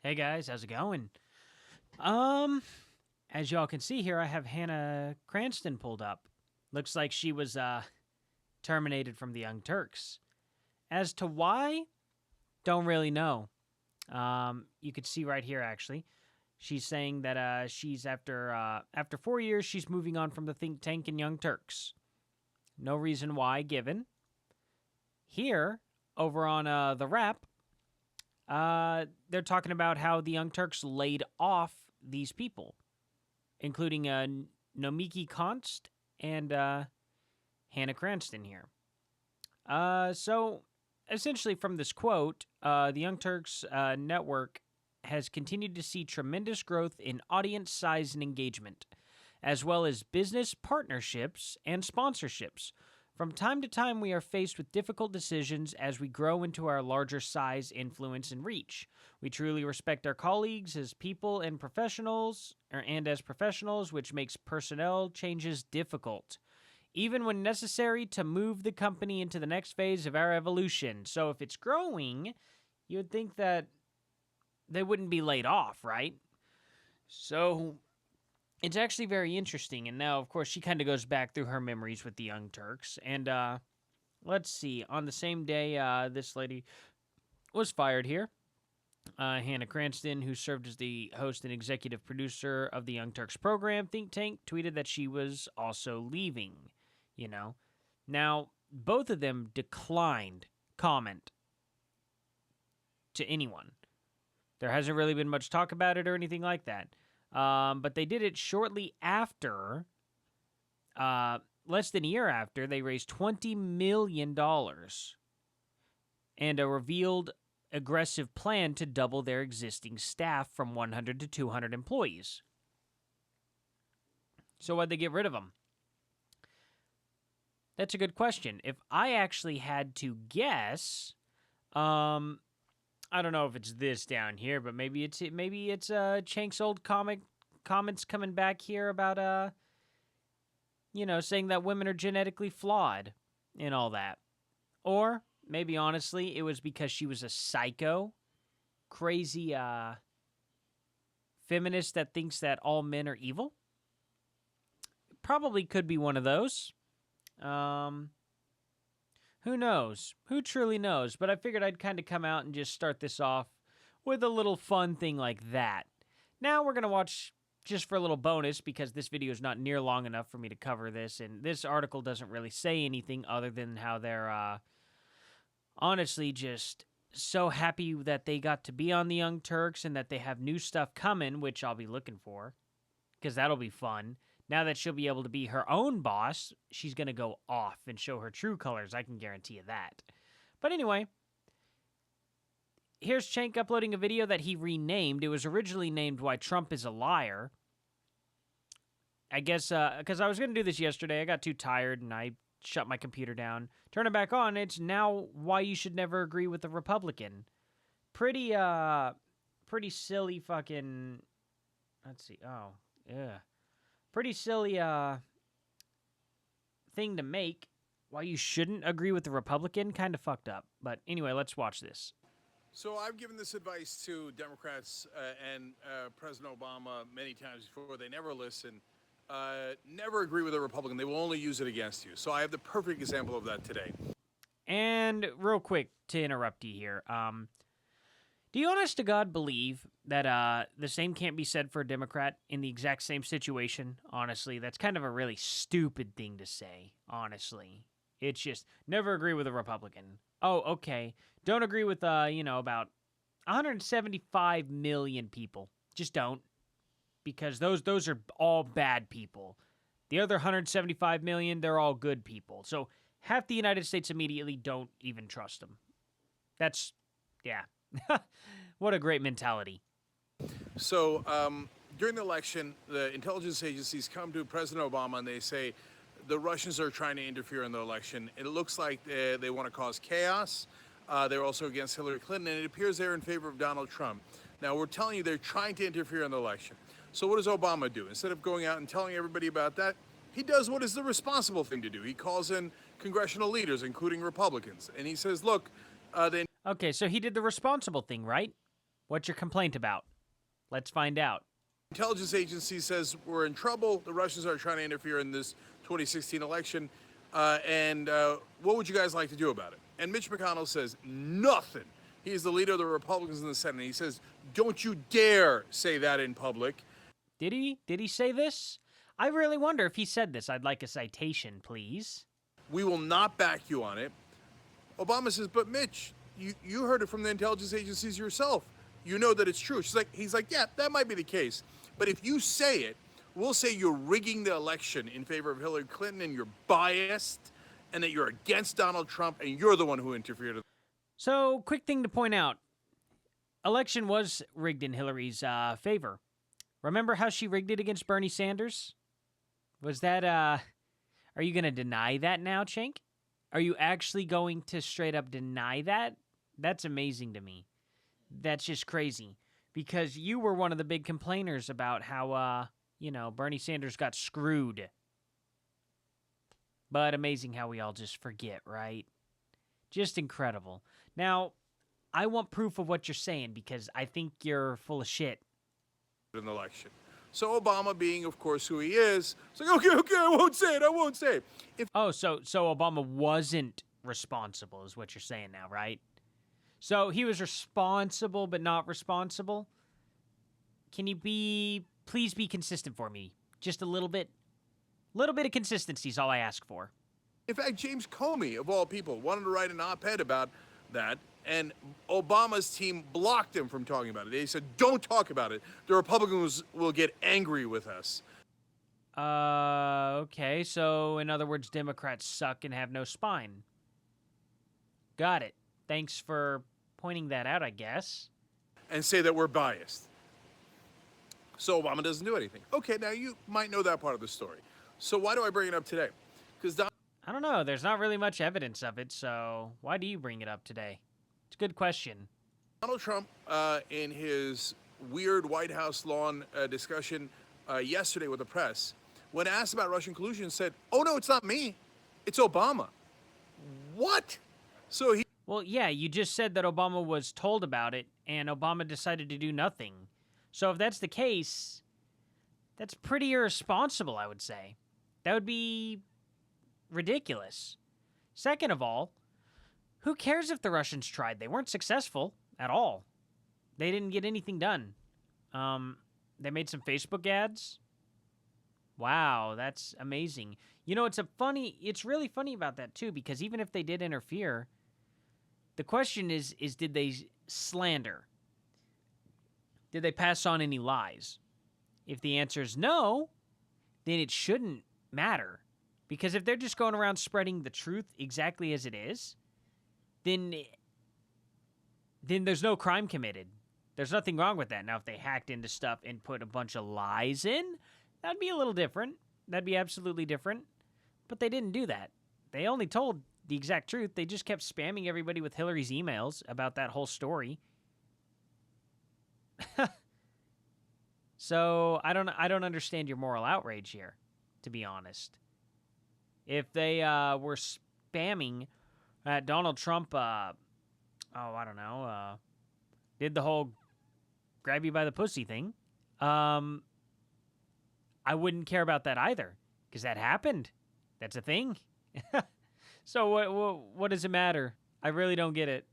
Hey guys, how's it going? Um, as y'all can see here, I have Hannah Cranston pulled up. Looks like she was terminated from the Young Turks. As to why, don't really know. You could see right here actually. She's saying that she's after 4 years she's moving on from the think tank in Young Turks. No reason why given. Here, over on the Wrap, they're talking about how the Young Turks laid off these people, including Nomiki Konst and Hannah Cranston here. So, essentially, from this quote, the Young Turks network has continued to see tremendous growth in audience size and engagement, as well as business partnerships and sponsorships. From time to time, we are faced with difficult decisions as we grow into our larger size, influence, and reach. We truly respect our colleagues as people and professionals, and as professionals, which makes personnel changes difficult, even when necessary to move the company into the next phase of our evolution. So if it's growing, you would think that they wouldn't be laid off, right? So it's actually very interesting. And now, of course, she kind of goes back through her memories with the Young Turks. And let's see. On the same day, this lady was fired here. Hannah Cranston, who served as the host and executive producer of the Young Turks program think tank, tweeted that she was also leaving. You know, now both of them declined comment to anyone. There hasn't really been much talk about it or anything like that. But they did it shortly after, less than a year after, they raised $20 million and a revealed aggressive plan to double their existing staff from 100 to 200 employees. So why'd they get rid of them? That's a good question. If I actually had to guess, I don't know if it's this down here, but maybe it's Chank's old comments coming back here about saying that women are genetically flawed and all that. Or maybe honestly it was because she was a psycho, crazy feminist that thinks that all men are evil. Probably could be one of those. Who knows? Who truly knows? But I figured I'd kind of come out and just start this off with a little fun thing like that. Now we're going to watch just for a little bonus because this video is not near long enough for me to cover this, and this article doesn't really say anything other than how they're honestly just so happy that they got to be on the Young Turks and that they have new stuff coming, which I'll be looking for because that'll be fun. Now that she'll be able to be her own boss, she's going to go off and show her true colors. I can guarantee you that. But anyway, here's Chank uploading a video that he renamed. It was originally named Why Trump is a Liar. I guess because I was going to do this yesterday. I got too tired and I shut my computer down. Turn it back on. It's now Why You Should Never Agree with a Republican. Pretty silly fucking... Let's see. Oh, yeah. Pretty silly thing to make. Why you shouldn't agree with the Republican, kind of fucked up. But anyway, let's watch this. So I've given this advice to Democrats and President Obama many times before. They never listen. Never agree with a Republican. They will only use it against you. So I have the perfect example of that today. And real quick to interrupt you here. Do you honest to God believe that the same can't be said for a Democrat in the exact same situation? Honestly, that's kind of a really stupid thing to say, honestly. It's just, never agree with a Republican. Oh, okay. Don't agree with, about 175 million people. Just don't. Because those are all bad people. The other 175 million, they're all good people. So half the United States immediately don't even trust them. That's, yeah. What a great mentality. So during the election, the intelligence agencies come to President Obama and they say the Russians are trying to interfere in the election. It looks like they want to cause chaos. They're also against Hillary Clinton, and it appears they're in favor of Donald Trump. Now, we're telling you they're trying to interfere in the election. So what does Obama do? Instead of going out and telling everybody about that, he does what is the responsible thing to do. He calls in congressional leaders, including Republicans, and he says, look, Okay, so he did the responsible thing, right? What's your complaint about? Let's find out. Intelligence agency says we're in trouble. The Russians are trying to interfere in this 2016 election. And what would you guys like to do about it? And Mitch McConnell says nothing. He is the leader of the Republicans in the Senate. He says, don't you dare say that in public. Did he? Did he say this? I really wonder if he said this. I'd like a citation, please. We will not back you on it. Obama says, but Mitch, you heard it from the intelligence agencies yourself. You know that it's true. He's like, yeah, that might be the case. But if you say it, we'll say you're rigging the election in favor of Hillary Clinton and you're biased and that you're against Donald Trump and you're the one who interfered. So, quick thing to point out. Election was rigged in Hillary's favor. Remember how she rigged it against Bernie Sanders? Was that, are you going to deny that now, Chink? Are you actually going to straight up deny that? That's amazing to me. That's just crazy. Because you were one of the big complainers about how, Bernie Sanders got screwed. But amazing how we all just forget, right? Just incredible. Now, I want proof of what you're saying because I think you're full of shit. In the election. So Obama, being, of course, who he is, it's like, okay, I won't say it. So Obama wasn't responsible is what you're saying now, right? So he was responsible but not responsible? Can you please be consistent for me? Just a little bit? Little bit of consistency is all I ask for. In fact, James Comey, of all people, wanted to write an op-ed about that, and Obama's team blocked him from talking about it. They said, don't talk about it. The Republicans will get angry with us. Okay, so in other words, Democrats suck and have no spine. Got it. Thanks for pointing that out, I guess. And say that we're biased. So Obama doesn't do anything. Okay, now you might know that part of the story. So why do I bring it up today? Because I don't know. There's not really much evidence of it, so why do you bring it up today? It's a good question. Donald Trump, in his weird White House lawn discussion yesterday with the press, when asked about Russian collusion, said, oh, no, it's not me. It's Obama. What? So he... Well, yeah, you just said that Obama was told about it, and Obama decided to do nothing. So if that's the case, that's pretty irresponsible, I would say. That would be ridiculous. Second of all, who cares if the Russians tried? They weren't successful at all. They didn't get anything done. They made some Facebook ads. Wow, that's amazing. You know, it's really funny about that too, because even if they did interfere, the question is did they slander? Did they pass on any lies? If the answer is no, then it shouldn't matter. Because if they're just going around spreading the truth exactly as it is, then there's no crime committed. There's nothing wrong with that. Now, if they hacked into stuff and put a bunch of lies in, that'd be a little different. That'd be absolutely different. But they didn't do that. They only told the exact truth. They just kept spamming everybody with Hillary's emails about that whole story. So I don't understand your moral outrage here, to be honest. If they were spamming Donald Trump, did the whole grab you by the pussy thing, I wouldn't care about that either, because that happened. That's a thing. So what does it matter? I really don't get it.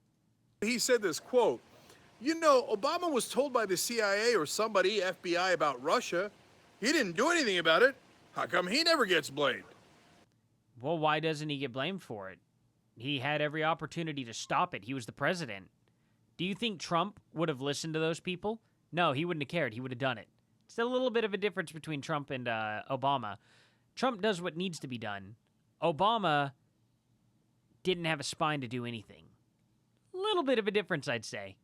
He said this, quote, you know, Obama was told by the CIA or somebody, FBI, about Russia. He didn't do anything about it. How come he never gets blamed? Well, why doesn't he get blamed for it? He had every opportunity to stop it. He was the president. Do you think Trump would have listened to those people? No, he wouldn't have cared. He would have done it. It's a little bit of a difference between Trump and Obama. Trump does what needs to be done. Obama didn't have a spine to do anything. A little bit of a difference, I'd say.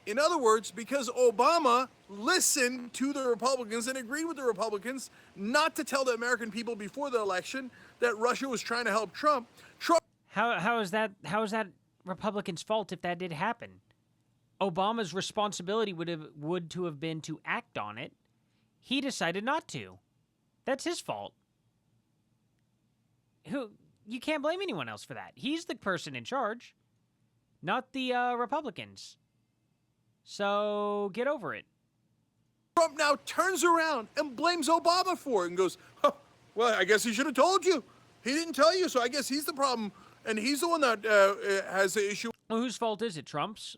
In other words, because Obama listened to the Republicans and agreed with the Republicans not to tell the American people before the election that Russia was trying to help Trump. How is that Republicans' fault if that did happen? Obama's responsibility would to have been to act on it. He decided not to. That's his fault. You can't blame anyone else for that. He's the person in charge, not the Republicans. So get over it. Trump now turns around and blames Obama for it and goes, huh, well, I guess he should have told you. He didn't tell you, so I guess he's the problem, and he's the one that has the issue. Well, whose fault is it? Trump's?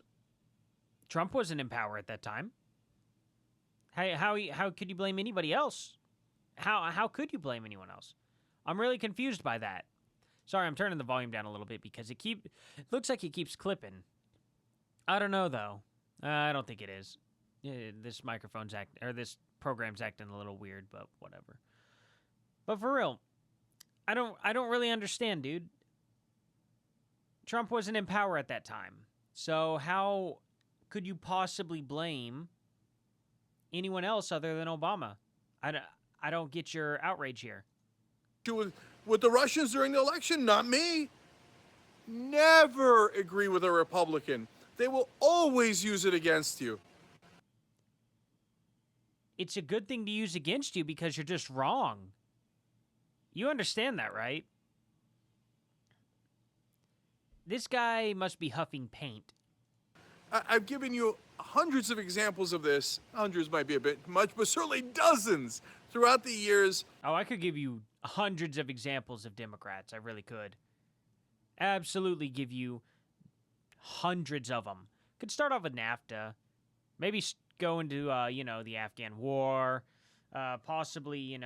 Trump wasn't in power at that time. How could you blame anybody else? How could you blame anyone else? I'm really confused by that. Sorry, I'm turning the volume down a little bit because it looks like it keeps clipping. I don't know though. I don't think it is. This this program's acting a little weird, but whatever. But for real, I don't really understand, dude. Trump wasn't in power at that time. So how could you possibly blame anyone else other than Obama? I don't get your outrage here. With the Russians during the election, not me. Never agree with a Republican. They will always use it against you. It's a good thing to use against you because you're just wrong. You understand that, right? This guy must be huffing paint. I've given you hundreds of examples of this. Hundreds might be a bit much, but certainly dozens throughout the years. Oh, I could give you hundreds of examples of Democrats. I really could. Absolutely give you hundreds of them. Could start off with NAFTA. Maybe go into, the Afghan war. Possibly,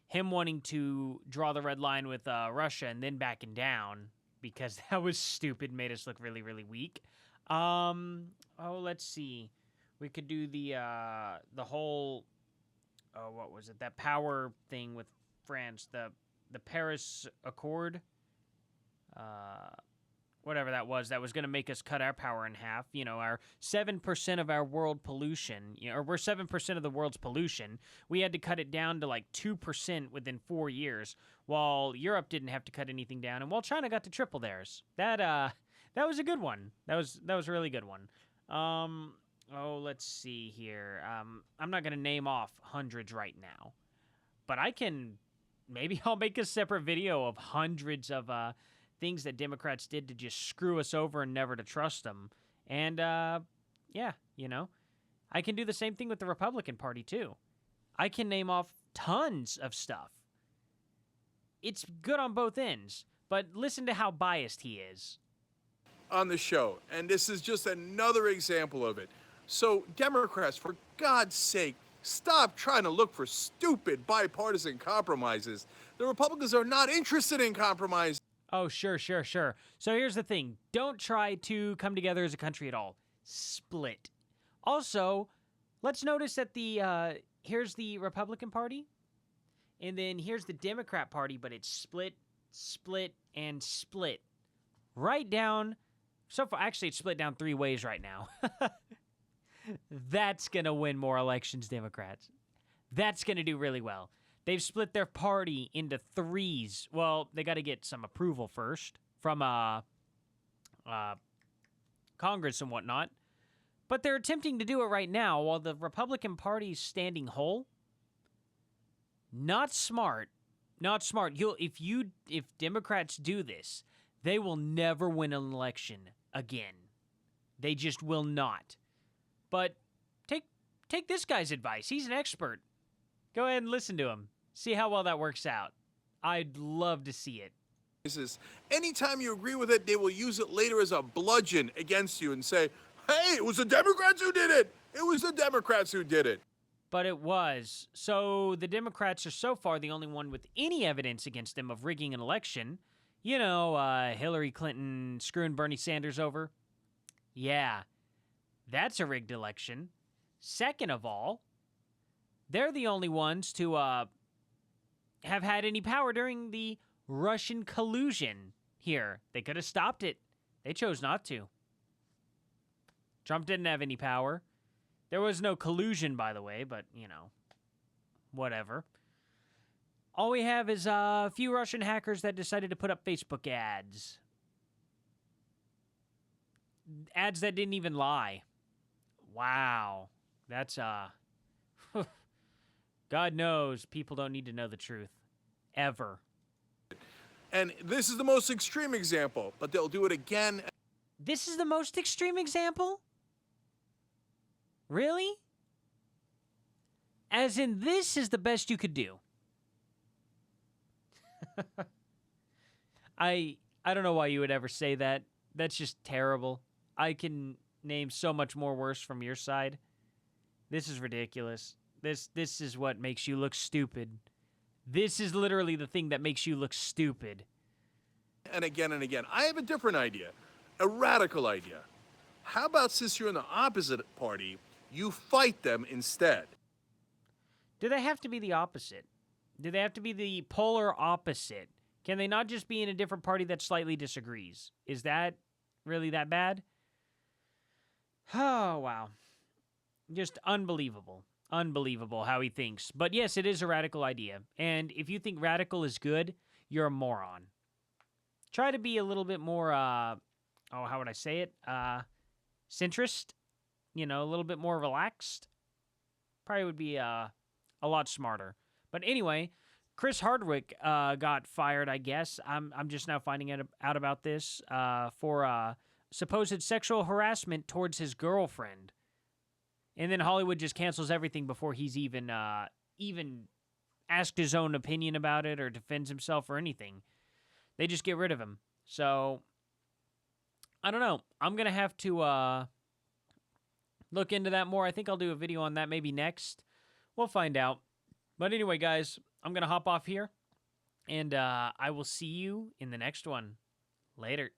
him wanting to draw the red line with Russia and then backing down because that was stupid, made us look really, really weak. Let's see. We could do the whole, what was it? That power thing with France, the Paris Accord, whatever that was going to make us cut our power in half. Our 7% of our world pollution, or we're 7% of the world's pollution. We had to cut it down to like 2% within 4 years, while Europe didn't have to cut anything down, and while China got to triple theirs. That was a good one. That was a really good one. Let's see here. I'm not going to name off hundreds right now, but maybe I'll make a separate video of hundreds of things that Democrats did to just screw us over and never to trust them. And, I can do the same thing with the Republican Party, too. I can name off tons of stuff. It's good on both ends, but listen to how biased he is. On the show, and this is just another example of it. So, Democrats, for God's sake, stop trying to look for stupid bipartisan compromises. The Republicans are not interested in compromise. Oh, sure. So here's the thing. Don't try to come together as a country at all. Split. Also, let's notice that here's the Republican Party, and then here's the Democrat Party, but it's split, and split. Right down. So far, actually, it's split down 3 ways right now. That's going to win more elections, Democrats. That's going to do really well. They've split their party into 3s. Well, they got to get some approval first from Congress and whatnot. But they're attempting to do it right now while the Republican Party's standing whole. Not smart. Not smart. If Democrats do this, they will never win an election again. They just will not. But take this guy's advice. He's an expert. Go ahead and listen to him. See how well that works out. I'd love to see it. Anytime you agree with it, they will use it later as a bludgeon against you and say, hey, it was the Democrats who did it. It was the Democrats who did it. But it was. So the Democrats are so far the only one with any evidence against them of rigging an election. Hillary Clinton screwing Bernie Sanders over. Yeah, that's a rigged election. Second of all, they're the only ones to have had any power during the Russian collusion here. They could have stopped it. They chose not to. Trump didn't have any power. There was no collusion, by the way, but, whatever. All we have is a few Russian hackers that decided to put up Facebook ads. Ads that didn't even lie. Wow. That's, God knows people don't need to know the truth. Ever. And this is the most extreme example, but they'll do it again. This is the most extreme example? Really? As in, this is the best you could do. I don't know why you would ever say that. That's just terrible. I can name so much more worse from your side. This is ridiculous. This is what makes you look stupid. This is literally the thing that makes you look stupid. And again and again. I have a different idea, a radical idea. How about since you're in the opposite party, you fight them instead? Do they have to be the opposite? Do they have to be the polar opposite? Can they not just be in a different party that slightly disagrees? Is that really that bad? Oh, wow. Just unbelievable. Unbelievable how he thinks. But yes, it is a radical idea. And if you think radical is good, you're a moron. Try to be a little bit more, how would I say it? Centrist. You know, a little bit more relaxed. Probably would be a lot smarter. But anyway, Chris Hardwick got fired, I guess. I'm just now finding out about this for supposed sexual harassment towards his girlfriend. And then Hollywood just cancels everything before he's even asked his own opinion about it or defends himself or anything. They just get rid of him. So, I don't know. I'm going to have to look into that more. I think I'll do a video on that maybe next. We'll find out. But anyway, guys, I'm going to hop off here. And I will see you in the next one. Later.